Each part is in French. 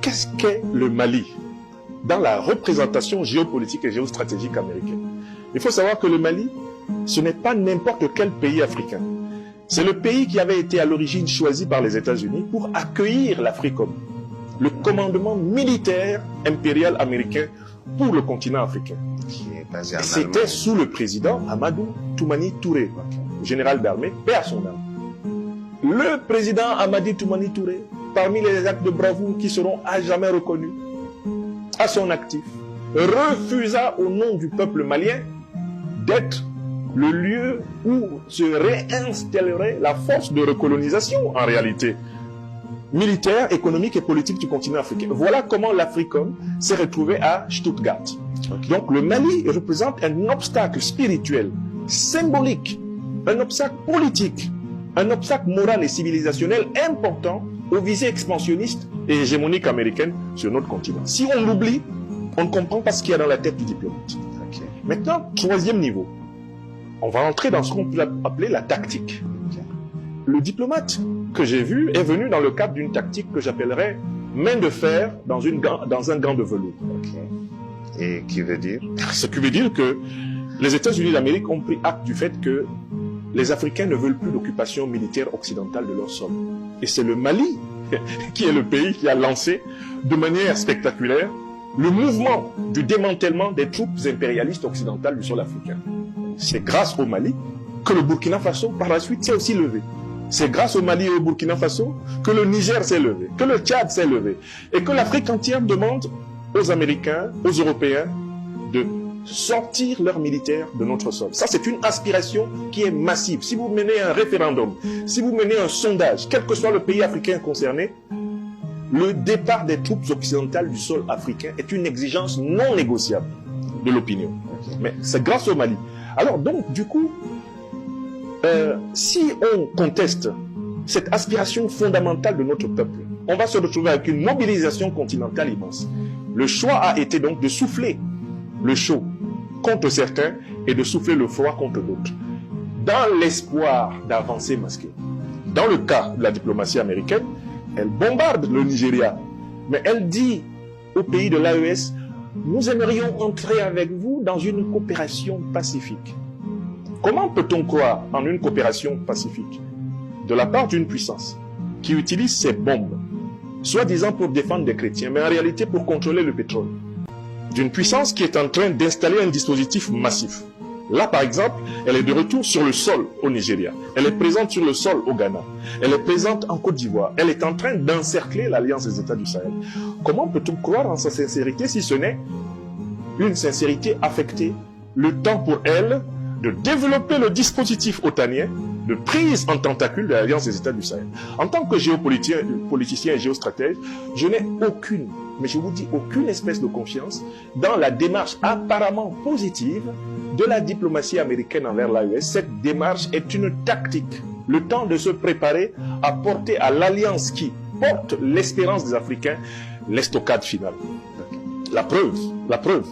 qu'est-ce qu'est le Mali dans la représentation géopolitique et géostratégique américaine? Il faut savoir que le Mali, ce n'est pas n'importe quel pays africain. C'est le pays qui avait été à l'origine choisi par les États-Unis pour accueillir l'Africom, le commandement militaire impérial américain pour le continent africain. C'était sous le président Amadou Toumani Touré, général d'armée, paix à son âme. Le président Amadou Toumani Touré, parmi les actes de bravoure qui seront à jamais reconnus, à son actif, refusa au nom du peuple malien d'être le lieu où se réinstallerait la force de recolonisation en réalité militaire, économique et politique du continent africain. Voilà comment l'Africom s'est retrouvé à Stuttgart. Donc le Mali représente un obstacle spirituel, symbolique, un obstacle politique, un obstacle moral et civilisationnel important aux visées expansionnistes et hégémoniques américaines sur notre continent. Si on l'oublie, on ne comprend pas ce qu'il y a dans la tête du diplomate. Maintenant, troisième niveau. On va entrer dans ce qu'on peut appeler la tactique. Le diplomate que j'ai vu est venu dans le cadre d'une tactique que j'appellerais main de fer dans un gant de velours. Et qui veut dire? Ce qui veut dire que les États-Unis d'Amérique ont pris acte du fait que les Africains ne veulent plus d'occupation militaire occidentale de leur sol. Et c'est le Mali qui est le pays qui a lancé de manière spectaculaire le mouvement du démantèlement des troupes impérialistes occidentales du sol africain. C'est grâce au Mali que le Burkina Faso, par la suite, s'est aussi levé. C'est grâce au Mali et au Burkina Faso que le Niger s'est levé, que le Tchad s'est levé, et que l'Afrique entière demande aux Américains, aux Européens, de sortir leurs militaires de notre sol. Ça, c'est une aspiration qui est massive. Si vous menez un référendum, si vous menez un sondage, quel que soit le pays africain concerné, le départ des troupes occidentales du sol africain est une exigence non négociable de l'opinion. Mais c'est grâce au Mali. Alors donc, du coup, si on conteste cette aspiration fondamentale de notre peuple, on va se retrouver avec une mobilisation continentale immense. Le choix a été donc de souffler le chaud contre certains et de souffler le froid contre d'autres, dans l'espoir d'avancer masqué. Dans le cas de la diplomatie américaine, elle bombarde le Nigeria, mais elle dit aux pays de l'AES, nous aimerions entrer avec vous dans une coopération pacifique. Comment peut-on croire en une coopération pacifique de la part d'une puissance qui utilise ses bombes, soi-disant pour défendre des chrétiens, mais en réalité pour contrôler le pétrole? D'une puissance qui est en train d'installer un dispositif massif. Là, par exemple, elle est de retour sur le sol au Nigeria. Elle est présente sur le sol au Ghana. Elle est présente en Côte d'Ivoire. Elle est en train d'encercler l'Alliance des États du Sahel. Comment peut-on croire en sa sincérité si ce n'est une sincérité affectée? Le temps pour elle de développer le dispositif otanien de prise en tentacule de l'Alliance des États du Sahel. En tant que géopoliticien et géostratège, je n'ai aucune, mais je vous dis aucune espèce de confiance dans la démarche apparemment positive de la diplomatie américaine envers l'AES. Cette démarche est une tactique. Le temps de se préparer à porter à l'alliance qui porte l'espérance des Africains l'estocade finale. La preuve.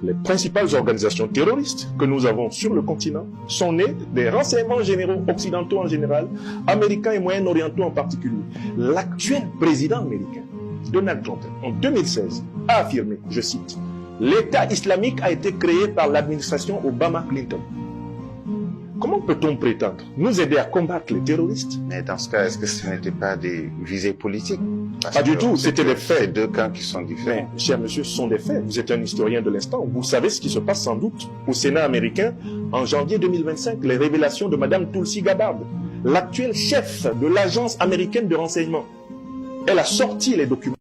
Les principales organisations terroristes que nous avons sur le continent sont nées des renseignements généraux occidentaux en général, américains et moyen-orientaux en particulier. L'actuel président américain, Donald Trump, en 2016, a affirmé, je cite, « L'État islamique a été créé par l'administration Obama-Clinton ». Comment peut-on prétendre nous aider à combattre les terroristes? Mais dans ce cas, est-ce que ce n'était pas des visées politiques? Pas du tout, c'était des faits. C'est deux camps qui sont différents. Mais, cher monsieur, ce sont des faits. Vous êtes un historien de l'instant. Vous savez ce qui se passe sans doute au Sénat américain en janvier 2025. Les révélations de Mme Tulsi Gabbard, l'actuelle chef de l'agence américaine de renseignement. Elle a sorti les documents.